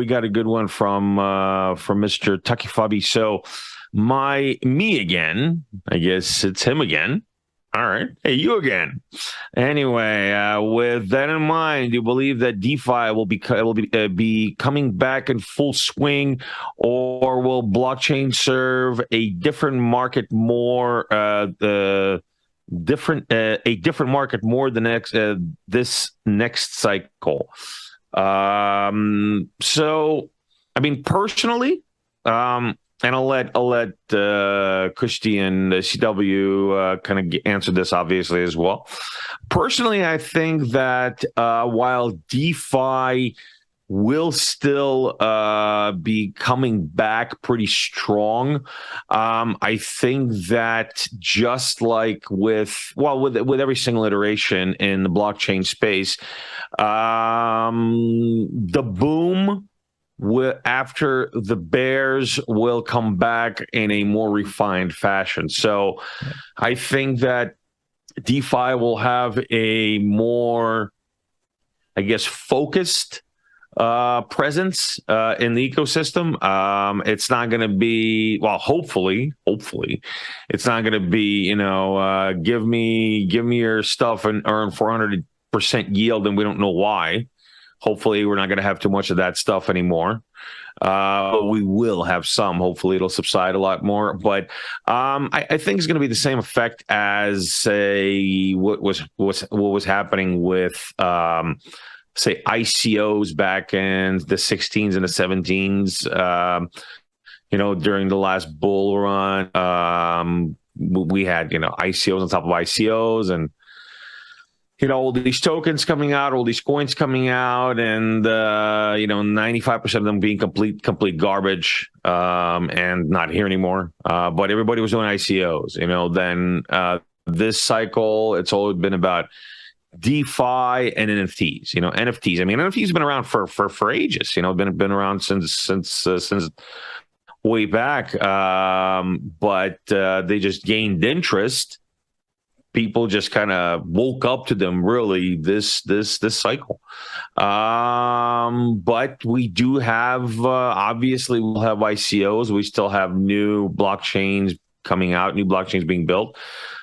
we got a good one from Mr. Takifabi. So me again. I guess it's him again. All right. Hey, you again. Anyway, with that in mind, do you believe that DeFi will be coming back in full swing, or will blockchain serve a different market more a different market more this next cycle? So, I mean, personally, and I'll let Kushti and CW kind of answer this obviously as well. Personally, I think that while DeFi will still be coming back pretty strong, I think that just like with every single iteration in the blockchain space, the boom after the bears will come back in a more refined fashion. So I think that DeFi will have a more, I guess, focused presence in the ecosystem. It's not going to be, well, hopefully it's not going to be, give me your stuff and earn 400% yield and we don't know why. Hopefully, we're not going to have too much of that stuff anymore. We will have some. Hopefully, it'll subside a lot more. But I think it's going to be the same effect as, say, what was happening with, say, ICOs back in the 16s and the 17s. During the last bull run, we had ICOs on top of ICOs and. All these tokens coming out, all these coins coming out, and 95% of them being complete garbage, and not here anymore. But everybody was doing ICOs. Then this cycle, it's always been about DeFi and NFTs. NFTs. I mean, NFTs have been around for ages. Been around since way back. But they just gained interest. People just kind of woke up to them really this cycle. But we do have, obviously we'll have ICOs. We still have new blockchains coming out, new blockchains being built.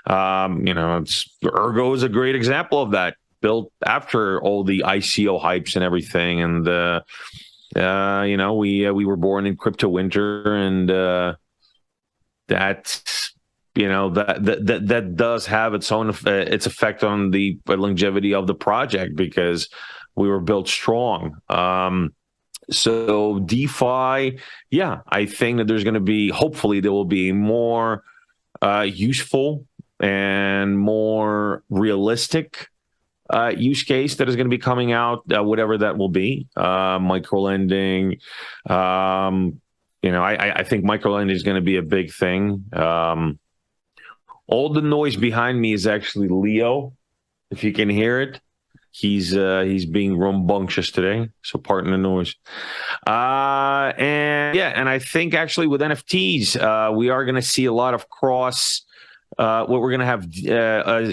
Ergo is a great example of that, built after all the ICO hypes and everything. And, we were born in crypto winter, and that's, that does have its own its effect on the longevity of the project because we were built strong. So DeFi, I think that there's going to be, hopefully there will be more useful and more realistic use case that is going to be coming out, whatever that will be. Microlending, I think microlending is going to be a big thing. All the noise behind me is actually Leo. If you can hear it, he's being rambunctious today, so pardon the noise. And I think actually with NFTs, we are going to see a lot of what we're going to have,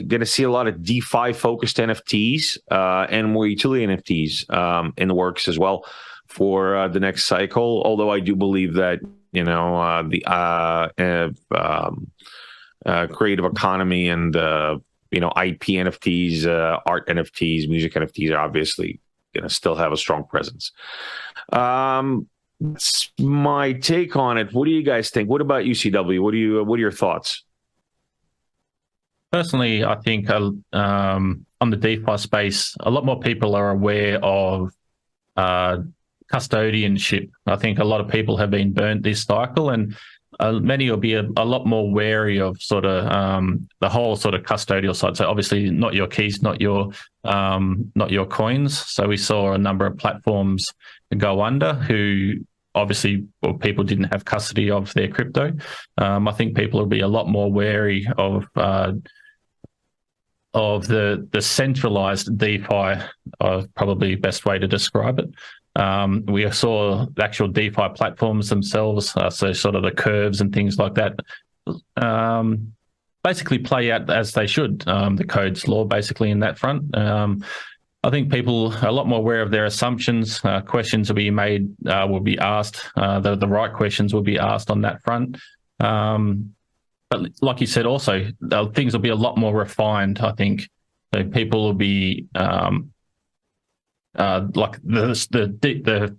going to see a lot of DeFi focused NFTs and more utility NFTs in the works as well for the next cycle. Although I do believe that creative economy and IP NFTs, art NFTs, music NFTs are obviously going to still have a strong presence. That's my take on it. What do you guys think? What about UCW? What are your thoughts? Personally, I think on the DeFi space, a lot more people are aware of custodianship. I think a lot of people have been burnt this cycle, and many will be a lot more wary of sort of the whole sort of custodial side. So obviously not your keys, not your coins. So we saw a number of platforms go under who obviously, people didn't have custody of their crypto. I think people will be a lot more wary of the centralized DeFi, probably best way to describe it. We saw the actual DeFi platforms themselves, so sort of the curves and things like that, basically play out as they should. The code's law basically in that front. I think people are a lot more aware of their assumptions. Questions will be made, will be asked. The right questions will be asked on that front. But like you said, also things will be a lot more refined. I think so. People will be like the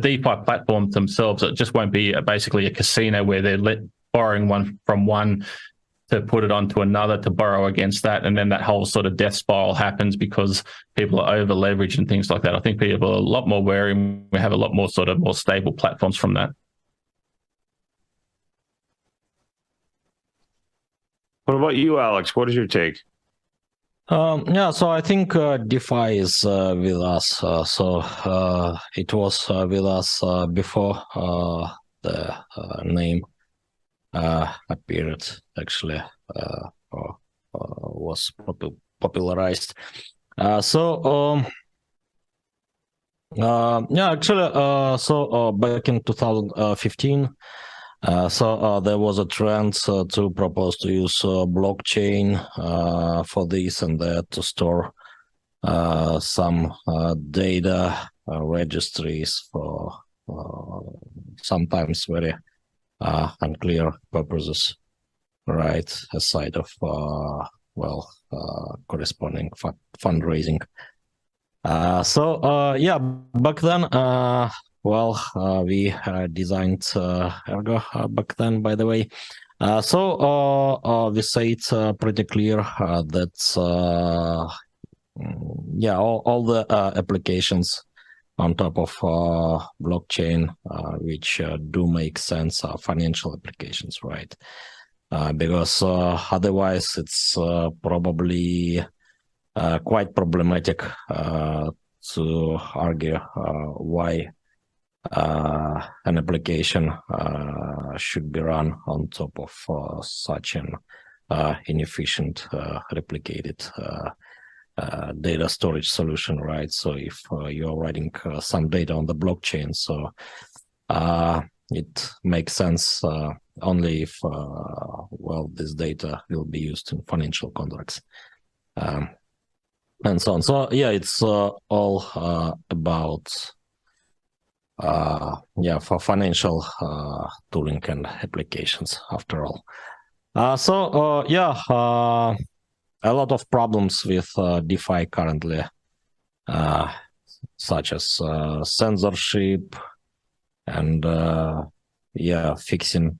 DeFi platforms themselves. It just won't be basically a casino where they're borrowing one from one to put it onto another to borrow against that, and then that whole sort of death spiral happens because people are over leveraged and things like that. I think people are a lot more wary, and we have a lot more sort of more stable platforms from that. What about you, Alex? What is your take? Yeah, so I think DeFi is with us. It was with us before the name appeared, actually, or was popularized. Yeah, actually, back in 2015, there was a trend to propose to use blockchain for this and that to store some data registries for sometimes very unclear purposes, right? Aside of corresponding fundraising. Yeah, back then, we designed Ergo back then, by the way. We say it's pretty clear that yeah, all the applications on top of blockchain, which do make sense, are financial applications, right? Because otherwise it's probably quite problematic to argue why an application should be run on top of such an inefficient replicated data storage solution, right? So if you're writing some data on the blockchain, so it makes sense only if this data will be used in financial contracts and so on. So yeah, it's all about for financial tooling and applications after all. A lot of problems with DeFi currently, such as censorship and fixing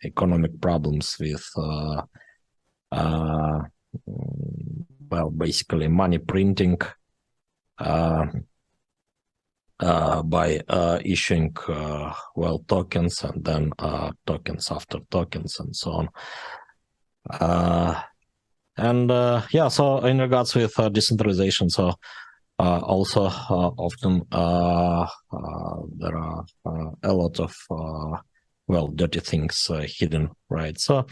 economic problems with basically money printing by issuing tokens and then tokens after tokens and so on. So in regards with decentralization, so also often there are a lot of dirty things hidden, right? So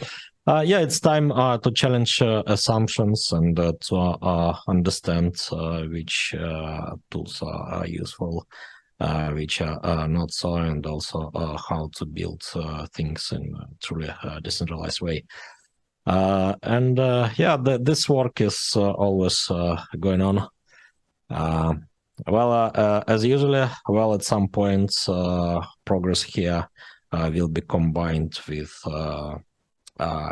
it's time to challenge assumptions and to understand which tools are useful, which are not so, and also how to build things in a truly decentralized way. This work is always going on. As usually, at some point, progress here will be combined with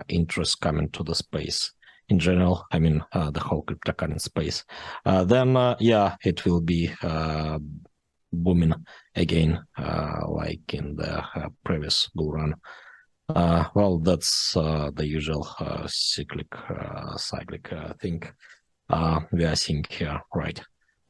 interest coming to the space in general. I mean, the whole cryptocurrency space. Then it will be booming again, like in the previous bull run. That's the usual cyclic thing we are seeing here, right?